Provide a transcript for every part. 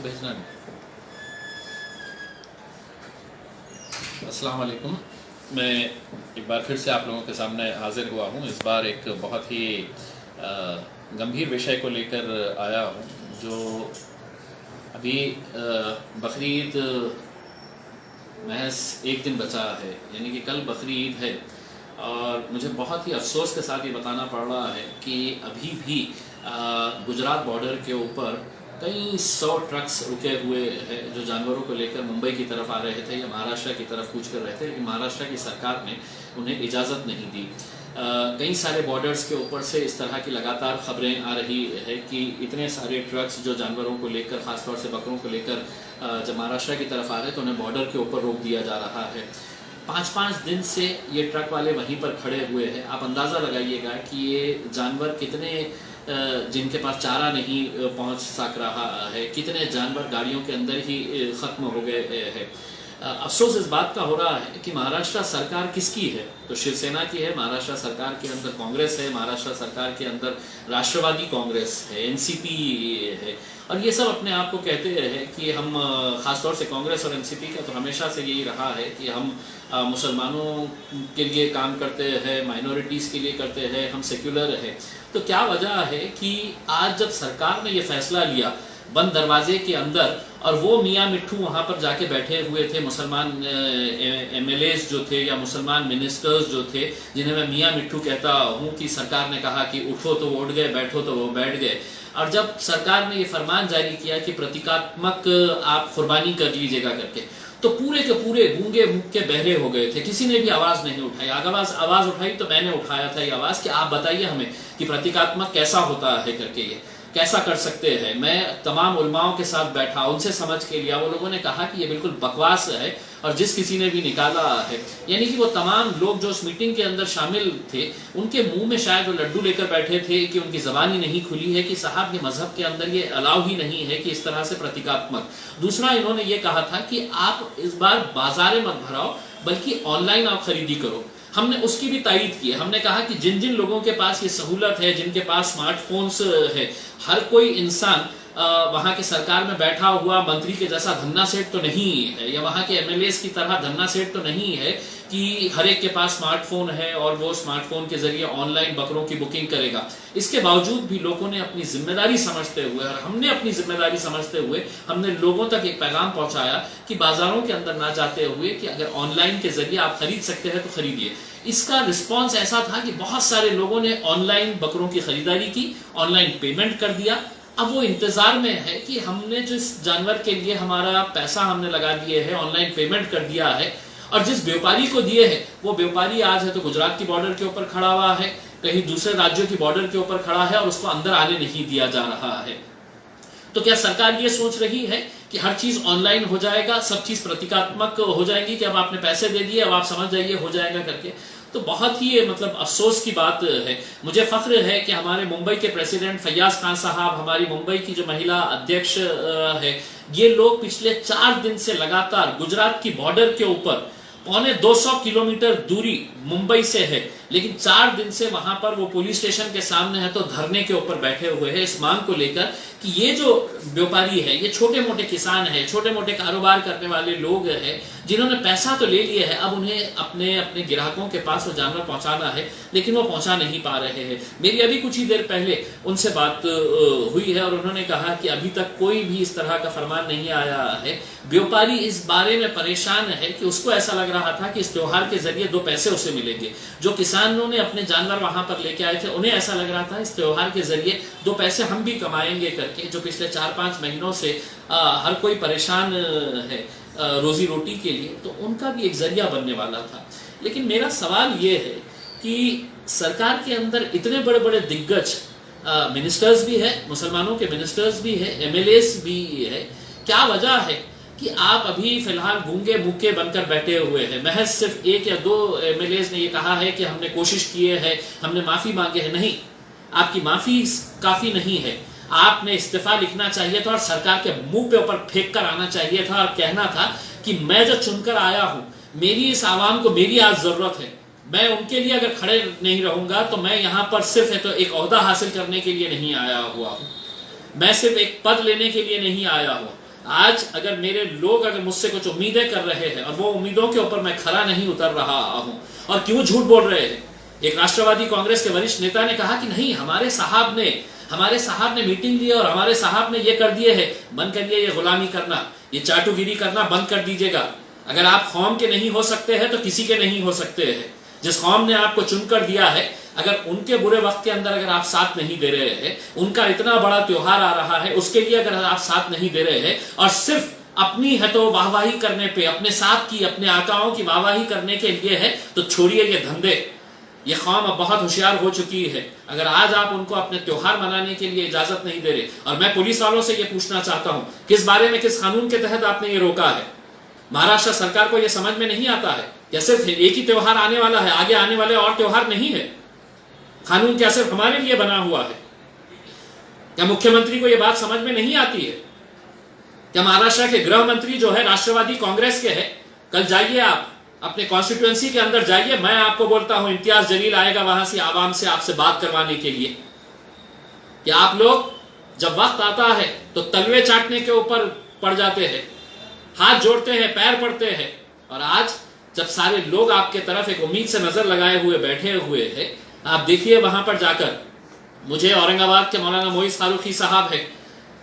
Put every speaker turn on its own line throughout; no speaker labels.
भेजना नहीं। अस्सलाम वालेकुम, मैं एक बार फिर से आप लोगों के सामने हाजिर हुआ हूँ। इस बार एक बहुत ही गंभीर विषय को लेकर आया हूँ। जो अभी बकरीद महज एक दिन बचा है, यानी कि कल बकरी ईद है, और मुझे बहुत ही अफसोस के साथ ये बताना पड़ रहा है कि अभी भी गुजरात बॉर्डर के ऊपर कई 100 ट्रक्स रुके हुए हैं जो जानवरों को लेकर मुंबई की तरफ आ रहे थे या महाराष्ट्र की तरफ कूच कर रहे थे, लेकिन महाराष्ट्र की सरकार ने उन्हें इजाज़त नहीं दी। कई सारे बॉर्डर्स के ऊपर से इस तरह की लगातार खबरें आ रही है कि इतने सारे ट्रक्स जो जानवरों को लेकर, ख़ासतौर से बकरों को लेकर जब महाराष्ट्र की तरफ आ रहे हैं तो उन्हें बॉर्डर के ऊपर रोक दिया जा रहा है। 5-5 दिन से ये ट्रक वाले वहीं पर खड़े हुए हैं। आप अंदाज़ा लगाइएगा कि ये जानवर कितने, जिनके पास चारा नहीं पहुंच सक रहा है, कितने जानवर गाड़ियों के अंदर ही ख़त्म हो गए हैं। अफसोस इस बात का हो रहा है कि महाराष्ट्र सरकार किसकी है? तो शिवसेना की है। महाराष्ट्र सरकार के अंदर कांग्रेस है, महाराष्ट्र सरकार के अंदर राष्ट्रवादी कांग्रेस है, एनसीपी है, और ये सब अपने आप को कहते हैं कि हम, ख़ासतौर से कांग्रेस और एनसीपी का तो हमेशा से यही रहा है कि हम मुसलमानों के लिए काम करते हैं, माइनॉरिटीज़ के लिए करते हैं, हम सेक्युलर है। तो क्या वजह है कि आज जब सरकार ने ये फैसला लिया बंद दरवाजे के अंदर, और वो मियाँ मिट्ठू वहाँ पर जाके बैठे हुए थे, मुसलमान एमएलएस जो थे या मुसलमान मिनिस्टर्स जो थे, जिन्हें मैं मियाँ मिट्ठू कहता हूँ, कि सरकार ने कहा कि उठो तो वो उठ गए, बैठो तो वो बैठ गए। और जब सरकार ने ये फरमान जारी किया कि प्रतीकात्मक आप कुर्बानी कर लीजिएगा करके, तो पूरे के पूरे गूंगे मुक्के बहरे हो गए थे। किसी ने भी आवाज़ नहीं उठाई। आवाज़ उठाई तो मैंने उठाया था ये आवाज़ कि आप बताइए हमें कि प्रतीकात्मक कैसा होता है करके, ये कैसा कर सकते हैं। मैं तमाम उलमाओं के साथ बैठा, उनसे समझ के लिया। वो लोगों ने कहा कि ये बिल्कुल बकवास है, और जिस किसी ने भी निकाला है, यानी कि वो तमाम लोग जो उस मीटिंग के अंदर शामिल थे, उनके मुंह में शायद वो लड्डू लेकर बैठे थे कि उनकी ज़बान ही नहीं खुली है कि साहब ये मजहब के अंदर ये अलाउ ही नहीं है कि इस तरह से प्रतीकात्मक। दूसरा, इन्होंने ये कहा था कि आप इस बार बाजारें मत भराओ, बल्कि ऑनलाइन आप खरीदी करो। हमने उसकी भी तायीद की है। हमने कहा कि जिन जिन लोगों के पास ये सहूलत है, जिनके पास स्मार्टफोन्स है, हर कोई इंसान वहाँ के सरकार में बैठा हुआ मंत्री के जैसा धन्ना सेठ तो नहीं है, या वहाँ के एमएलएस की तरह धन्ना सेठ तो नहीं है कि हर एक के पास स्मार्टफोन है और वो स्मार्टफोन के जरिए ऑनलाइन बकरों की बुकिंग करेगा। इसके बावजूद भी लोगों ने अपनी जिम्मेदारी समझते हुए, और हमने अपनी जिम्मेदारी समझते हुए, हमने लोगों तक एक पैगाम पहुंचाया कि बाजारों के अंदर ना जाते हुए कि अगर ऑनलाइन के जरिए आप खरीद सकते हैं तो खरीदिए। इसका रिस्पॉन्स ऐसा था कि बहुत सारे लोगों ने ऑनलाइन बकरों की खरीदारी की, ऑनलाइन पेमेंट कर दिया। अब वो इंतजार में है कि हमने जिस जानवर के लिए हमारा पैसा हमने लगा दिए है, ऑनलाइन पेमेंट कर दिया है, और जिस व्यापारी को दिए हैं, वो व्यापारी आज है तो गुजरात की बॉर्डर के ऊपर खड़ा हुआ है, कहीं दूसरे राज्यों की बॉर्डर के ऊपर खड़ा है, और उसको अंदर आने नहीं दिया जा रहा है। तो क्या सरकार ये सोच रही है कि हर चीज ऑनलाइन हो जाएगा, सब चीज प्रतीकात्मक हो जाएगी कि अब आपने पैसे दे दिए, अब आप समझ जाइए हो जाएगा करके? तो बहुत ही मतलब अफसोस की बात है। मुझे फख्र है कि हमारे मुंबई के प्रेसिडेंट फैयाज खान साहब, हमारी मुंबई की जो महिला अध्यक्ष है, ये लोग पिछले 4 दिन से लगातार गुजरात की बॉर्डर के ऊपर, 250 किलोमीटर दूरी मुंबई से है, लेकिन 4 दिन से वहां पर वो पुलिस स्टेशन के सामने है तो धरने के ऊपर बैठे हुए हैं इस मांग को लेकर कि ये जो व्यापारी है, ये छोटे मोटे किसान है, छोटे मोटे कारोबार करने वाले लोग हैं, जिन्होंने पैसा तो ले लिया है, अब उन्हें अपने अपने ग्राहकों के पास वो जानवर पहुंचाना है, लेकिन वो पहुंचा नहीं पा रहे हैं। मेरी अभी कुछ ही देर पहले उनसे बात हुई है और उन्होंने कहा कि अभी तक कोई भी इस तरह का फरमान नहीं आया है। व्यापारी इस बारे में परेशान है कि उसको ऐसा लग रहा था कि इस त्योहार के जरिए 2 पैसे उसे मिलेंगे। जो किसानों ने अपने जानवर वहां पर लेके आए थे, उन्हें ऐसा लग रहा था इस त्योहार के जरिए 2 पैसे हम भी कमाएंगे करके। जो पिछले 4-5 महीनों से हर कोई परेशान है रोजी रोटी के लिए, तो उनका भी एक जरिया बनने वाला था। लेकिन मेरा सवाल ये है कि सरकार के अंदर इतने बड़े बड़े दिग्गज मिनिस्टर्स भी है, मुसलमानों के मिनिस्टर्स भी है, एमएलएस भी है, क्या वजह है कि आप अभी फिलहाल गूंगे मुक्के बनकर बैठे हुए हैं? महज सिर्फ 1 या 2 एमएलएस ने ये कहा है कि हमने कोशिश किए है, हमने माफी मांगे है। नहीं, आपकी माफी काफी नहीं है। आपने इस्तीफा लिखना चाहिए था और सरकार के मुंह पे ऊपर फेंक कर आना चाहिए था और कहना था कि मैं जो चुनकर आया हूं, मेरी इस आवाम को मेरी आज जरूरत है, मैं उनके लिए अगर खड़े नहीं रहूंगा तो मैं यहाँ पर सिर्फ है तो एक ओहदा हासिल करने के लिए नहीं आया हुआ हूँ, मैं सिर्फ एक पद लेने के लिए नहीं आया हूँ, आज अगर मेरे लोग अगर मुझसे कुछ उम्मीदें कर रहे हैं और वो उम्मीदों के ऊपर मैं खरा नहीं उतर रहा हूं, और क्यों झूठ बोल रहे हैं। एक राष्ट्रवादी कांग्रेस के वरिष्ठ नेता ने कहा कि नहीं, हमारे साहब ने मीटिंग ली और हमारे साहब ने ये कर दिए है, बंद करिए ये गुलामी करना, ये चाटुगिरी करना बंद कर दीजिएगा। अगर आप कौम के नहीं हो सकते हैं तो किसी के नहीं हो सकते हैं। जिस कौम ने आपको चुनकर दिया है, अगर उनके बुरे वक्त के अंदर अगर आप साथ नहीं दे रहे हैं, उनका इतना बड़ा त्योहार आ रहा है उसके लिए अगर आप साथ नहीं दे रहे हैं और सिर्फ अपनी है तो वाहवाही करने पे, अपने साथ की अपने आकाओं की वाहवाही करने के लिए है, तो छोड़िए ये धंधे। ये कौम अब बहुत होशियार हो चुकी है। अगर आज आप उनको अपने त्योहार मनाने के लिए इजाजत नहीं दे रहे, और मैं पुलिस वालों से ये पूछना चाहता हूं, किस बारे में, किस कानून के तहत आपने ये रोका है? महाराष्ट्र सरकार को यह समझ में नहीं आता है क्या सिर्फ एक ही त्योहार आने वाला है, आगे आने वाले और त्योहार नहीं है? कानून क्या सिर्फ हमारे लिए बना हुआ है? क्या मुख्यमंत्री को यह बात समझ में नहीं आती है? क्या महाराष्ट्र के गृह मंत्री जो है राष्ट्रवादी कांग्रेस के है, कल जाइए आप अपने कॉन्स्टिट्यूएंसी के अंदर जाइए, मैं आपको बोलता हूं इम्तियाज जलील आएगा वहां से आवाम से आपसे बात करवाने के लिए कि आप लोग जब वक्त आता है तो तलवे चाटने के ऊपर पड़ जाते हैं, हाथ जोड़ते हैं, पैर पड़ते हैं। और आज जब सारे लोग आपके तरफ एक उम्मीद से नजर लगाए हुए बैठे हुए हैं, आप देखिए वहां पर जाकर, मुझे औरंगाबाद के मौलाना मोइस फारूकी साहब है,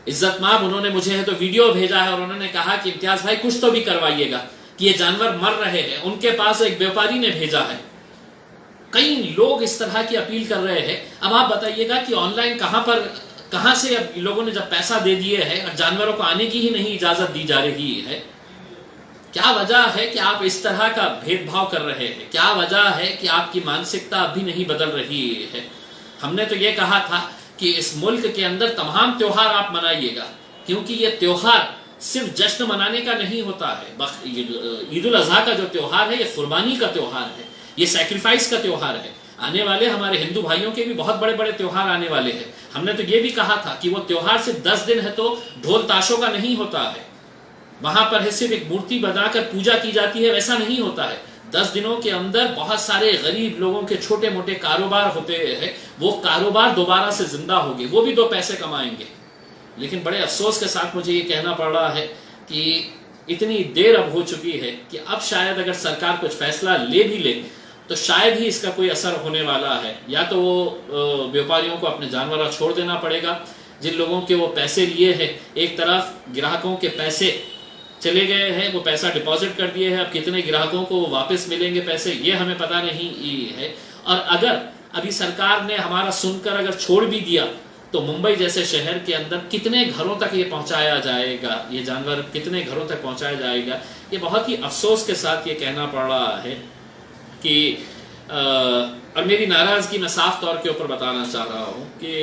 इज्जत माब, उन्होंने मुझे है तो वीडियो भेजा है और उन्होंने कहा कि इम्तियाज भाई कुछ तो भी करवाइएगा कि ये जानवर मर रहे हैं। उनके पास एक व्यापारी ने भेजा है। कई लोग इस तरह की अपील कर रहे हैं। अब आप बताइएगा कि ऑनलाइन कहां से अब लोगों ने जब पैसा दे दिए है और जानवरों को आने की ही नहीं इजाजत दी जा रही है, क्या वजह है कि आप इस तरह का भेदभाव कर रहे हैं? क्या वजह है कि आपकी मानसिकता अभी नहीं बदल रही है? हमने तो ये कहा था कि इस मुल्क के अंदर तमाम त्योहार आप मनाइएगा, क्योंकि ये त्योहार सिर्फ जश्न मनाने का नहीं होता है। ईद उल अजहा का जो त्योहार है, ये कुर्बानी का त्योहार है, ये सैक्रिफाइस का त्योहार है। आने वाले हमारे हिंदू भाइयों के भी बहुत बड़े बड़े त्योहार आने वाले हैं। हमने तो ये भी कहा था कि वो त्योहार सिर्फ 10 दिन है तो ढोल ताशों का नहीं होता है, वहां पर है सिर्फ एक मूर्ति बनाकर पूजा की जाती है, वैसा नहीं होता है। 10 दिनों के अंदर बहुत सारे गरीब लोगों के छोटे मोटे कारोबार होते हैं, वो कारोबार दोबारा से जिंदा होंगे, वो भी 2 पैसे कमाएंगे। लेकिन बड़े अफसोस के साथ मुझे ये कहना पड़ रहा है कि इतनी देर अब हो चुकी है कि अब शायद अगर सरकार कुछ फैसला ले भी ले तो शायद ही इसका कोई असर होने वाला है। या तो वो व्यापारियों को अपने जानवर छोड़ देना पड़ेगा, जिन लोगों के वो पैसे लिए हैं, एक तरफ ग्राहकों के पैसे चले गए हैं, वो पैसा डिपॉजिट कर दिए हैं, अब कितने ग्राहकों को वापस मिलेंगे पैसे ये हमें पता नहीं है। और अगर अभी सरकार ने हमारा सुनकर अगर छोड़ भी दिया तो मुंबई जैसे शहर के अंदर कितने घरों तक ये पहुंचाया जाएगा, ये जानवर कितने घरों तक पहुंचाया जाएगा? ये बहुत ही अफसोस के साथ ये कहना पड़ रहा है कि और मेरी नाराजगी मैं साफ तौर के ऊपर बताना चाह रहा हूँ कि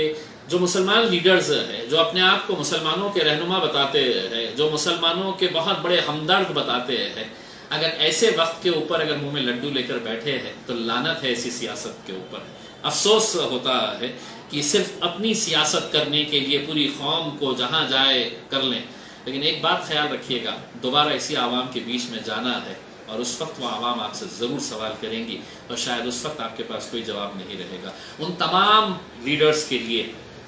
जो मुसलमान लीडर्स हैं, जो अपने आप को मुसलमानों के रहनुमा बताते हैं, जो मुसलमानों के बहुत बड़े हमदर्द बताते हैं, अगर ऐसे वक्त के ऊपर अगर मुंह में लड्डू लेकर बैठे हैं तो लानत है ऐसी सियासत के ऊपर। अफसोस होता है कि सिर्फ अपनी सियासत करने के लिए पूरी कौम को जहां जाए कर लें। लेकिन एक बात ख्याल रखिएगा, दोबारा इसी आवाम के बीच में जाना है और उस वक्त वो आवाम आपसे ज़रूर सवाल करेंगी और शायद उस वक्त आपके पास कोई जवाब नहीं रहेगा। उन तमाम लीडर्स के लिए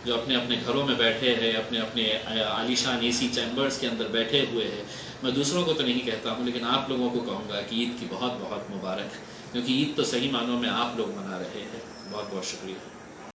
जो अपने अपने घरों में बैठे हैं, अपने अपने आलीशान एसी चैम्बर्स के अंदर बैठे हुए हैं, मैं दूसरों को तो नहीं कहता हूँ लेकिन आप लोगों को कहूँगा कि ईद की बहुत बहुत मुबारक, क्योंकि ईद तो सही मानों में आप लोग मना रहे हैं। बहुत बहुत शुक्रिया।